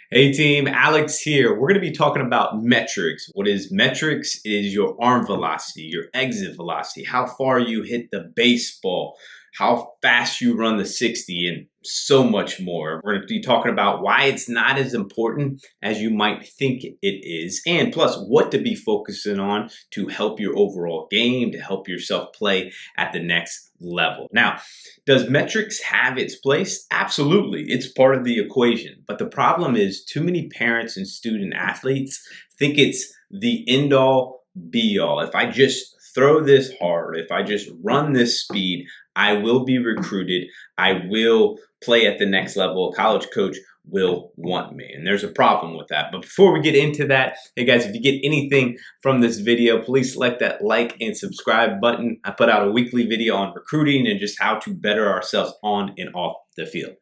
Hey team, Alex here. We're going to be talking about metrics. What is metrics? It is your arm velocity, your exit velocity, how far you hit the baseball, how fast you run the 60, and so much more. We're going to be talking about why it's not as important as you might think it is, and plus what to be focusing on to help your overall game, to help yourself play at the next level. Now, does metrics have its place? Absolutely. It's part of the equation. But the problem is too many parents and student athletes think it's the end all be all. If I just throw this hard, if I just run this speed, I will be recruited. I will play at the next level. A college coach will want me. And there's a problem with that. But before we get into that, hey guys, if you get anything from this video, please select that like and subscribe button. I put out a weekly video on recruiting and just how to better ourselves on and off the field.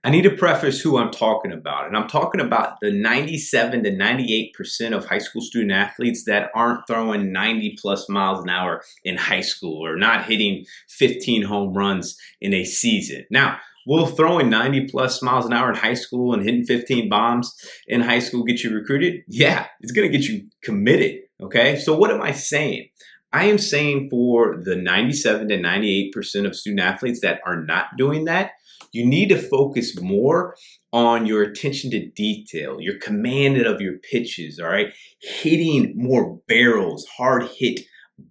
I need to preface who I'm talking about, and I'm talking about the 97 to 98% of high school student athletes that aren't throwing 90 plus miles an hour in high school or not hitting 15 home runs in a season. Now, will throwing 90 plus miles an hour in high school and hitting 15 bombs in high school get you recruited? Yeah, it's going to get you committed, okay? So what am I saying? I am saying for the 97 to 98% of student athletes that are not doing that, you need to focus more on your attention to detail, your command of your pitches, all right? Hitting more barrels, hard hit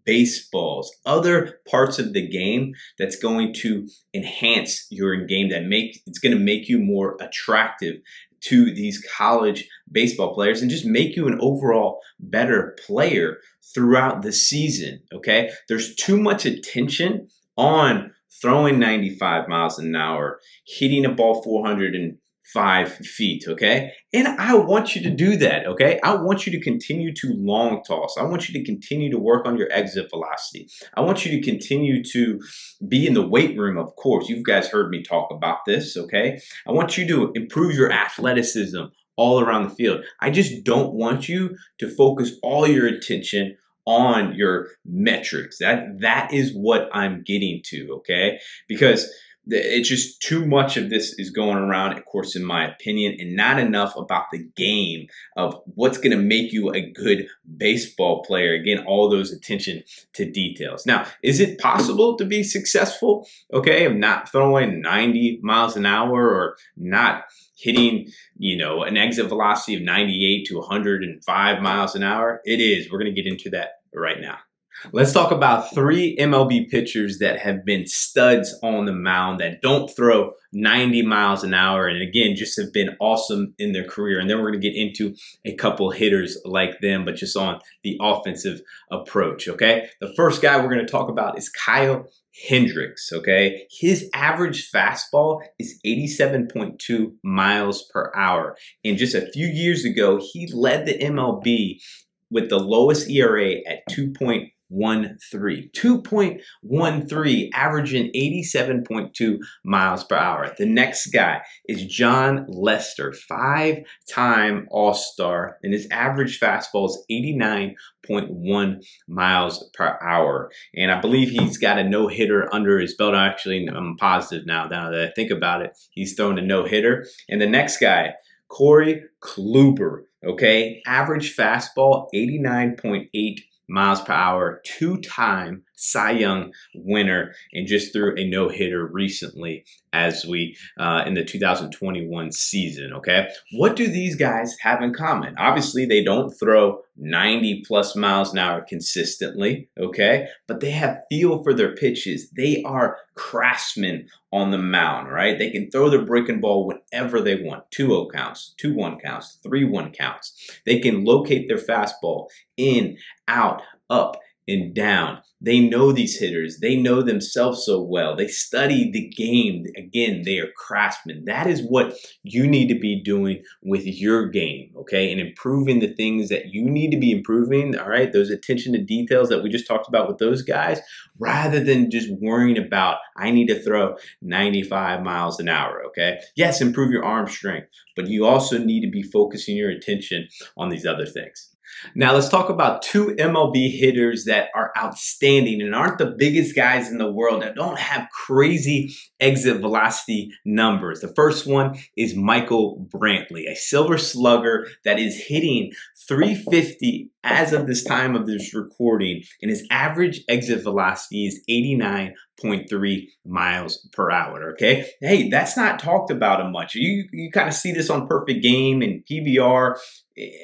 baseballs, other parts of the game that's going to enhance your game, it's going to make you more attractive to these college baseball players and just make you an overall better player throughout the season, okay? There's too much attention on throwing 95 miles an hour, hitting a ball 405 feet, okay? And I want you to do that, okay? I want you to continue to long toss. I want you to continue to work on your exit velocity. I want you to continue to be in the weight room, of course. You guys heard me talk about this, okay? I want you to improve your athleticism all around the field. I just don't want you to focus all your attention on your metrics. That is what I'm getting to, okay? Because it's just too much of this is going around, of course, in my opinion, and not enough about the game of what's going to make you a good baseball player. Again, all those attention to details. Now, is it possible to be successful, okay, of not throwing 90 miles an hour or not hitting, an exit velocity of 98 to 105 miles an hour? It is. We're going to get into that right now. Let's talk about 3 MLB pitchers that have been studs on the mound that don't throw 90 miles an hour and again just have been awesome in their career. And then we're going to get into a couple hitters like them, but just on the offensive approach, okay? The first guy we're going to talk about is Kyle Hendricks, okay? His average fastball is 87.2 miles per hour. And just a few years ago, he led the MLB with the lowest ERA at 2.13. 2.13, averaging 87.2 miles per hour. The next guy is Jon Lester, 5-time All-Star, and his average fastball is 89.1 miles per hour. And I believe he's got a no-hitter under his belt. Actually, I'm positive now that I think about it. He's thrown a no-hitter. And the next guy, Corey Kluber, okay? Average fastball, 89.8 miles per hour, 2-time Cy Young winner, and just threw a no-hitter recently as we in the 2021 season, okay? What do these guys have in common? Obviously, they don't throw 90 plus miles an hour consistently, okay? But they have feel for their pitches. They are craftsmen on the mound, right? They can throw the breaking ball whenever they want. 2-0 counts, 2-1 counts, 3-1 counts. They can locate their fastball in, out, up, and down. They know these hitters. They know themselves so well. They study the game. Again, they are craftsmen. That is what you need to be doing with your game, okay? And improving the things that you need to be improving, all right? Those attention to details that we just talked about with those guys, rather than just worrying about, I need to throw 95 miles an hour, okay? Yes, improve your arm strength, but you also need to be focusing your attention on these other things. Now let's talk about two MLB hitters that are outstanding and aren't the biggest guys in the world, that don't have crazy exit velocity numbers. The first one is Michael Brantley, a silver slugger that is hitting 350 as of this time of this recording, and his average exit velocity is 89.3 miles per hour. Okay, hey, that's not talked about much. You kind of see this on Perfect Game and PBR.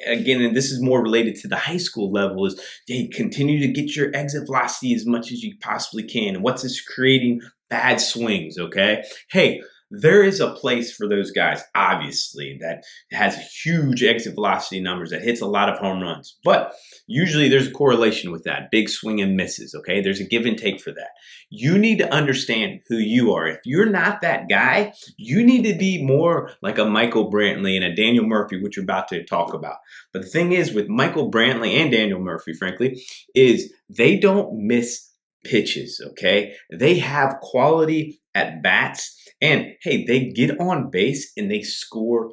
Again, and this is more related to the high school level, is hey, continue to get your exit velocity as much as you possibly can. And what's this creating? Bad swings, okay? Hey, there is a place for those guys, obviously, that has huge exit velocity numbers, that hits a lot of home runs. But usually there's a correlation with that, big swing and misses, okay? There's a give and take for that. You need to understand who you are. If you're not that guy, you need to be more like a Michael Brantley and a Daniel Murphy, which we're about to talk about. But the thing is with Michael Brantley and Daniel Murphy, frankly, is they don't miss pitches, okay? They have quality at bats, and hey, they get on base and they score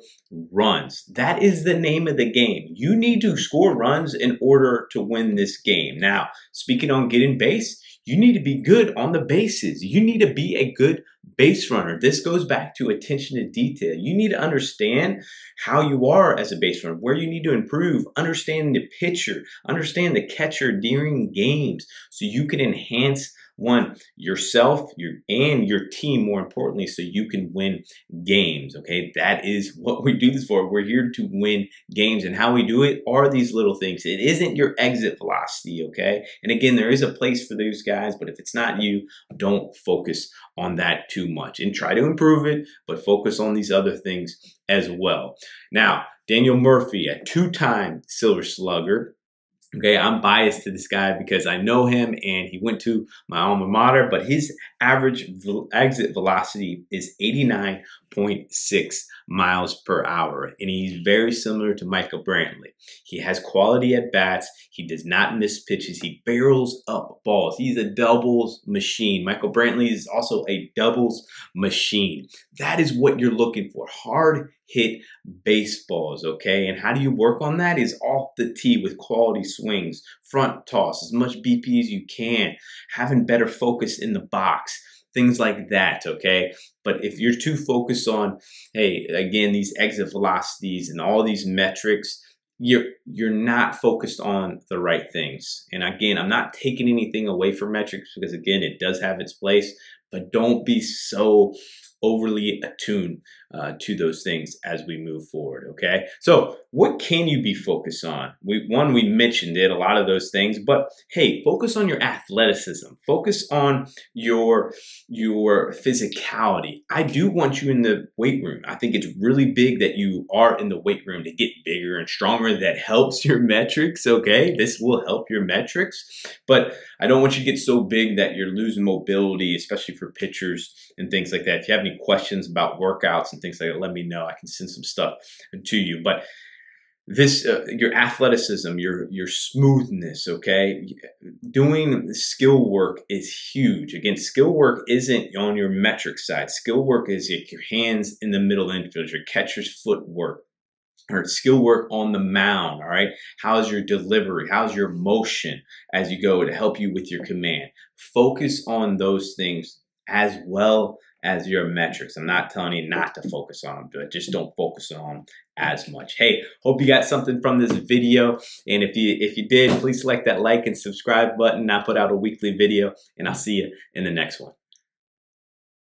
runs. That is the name of the game. You need to score runs in order to win this game. Now, speaking on getting base, you need to be good on the bases. You need to be a good base runner. This goes back to attention to detail. You need to understand how you are as a base runner, where you need to improve, understand the pitcher, understand the catcher during games, so you can enhance yourself, and your team, more importantly, so you can win games. Okay, that is what we do this for. We're here to win games, and how we do it are these little things. It isn't your exit velocity, okay? And again, there is a place for those guys, but if it's not you, don't focus on that too much, and try to improve it, but focus on these other things as well. Now, Daniel Murphy, a two-time Silver Slugger. Okay, I'm biased to this guy because I know him and he went to my alma mater, but his average exit velocity is 89.6 miles per hour, and he's very similar to Michael Brantley. He has quality at bats. He does not miss pitches. He barrels up balls. He's a doubles machine. Michael Brantley is also a doubles machine. That is what you're looking for. Hard hit baseballs, okay? And how do you work on that? Is off the tee with quality swings, front toss, as much BP as you can, having better focus in the box, things like that, okay? But if you're too focused on, hey, again, these exit velocities and all these metrics, you're not focused on the right things. And again, I'm not taking anything away from metrics, because again, it does have its place, but don't be so overly attuned to those things as we move forward, okay? So what can you be focused on? We mentioned it, a lot of those things, but hey, focus on your athleticism. Focus on your physicality. I do want you in the weight room. I think it's really big that you are in the weight room to get bigger and stronger. That helps your metrics, okay? This will help your metrics, but I don't want you to get so big that you're losing mobility, especially for pitchers and things like that. If you have any questions about workouts and things like that, let me know. I can send some stuff to you. But this, your athleticism, your smoothness, okay? Doing skill work is huge. Again, skill work isn't on your metric side. Skill work is your hands in the middle infield, your catcher's footwork, or skill work on the mound, all right? How's your delivery? How's your motion as you go to help you with your command? Focus on those things as well as your metrics. I'm not telling you not to focus on them, but just don't focus on them as much. Hey, hope you got something from this video. And if you did, please select that like and subscribe button. I put out a weekly video, and I'll see you in the next one.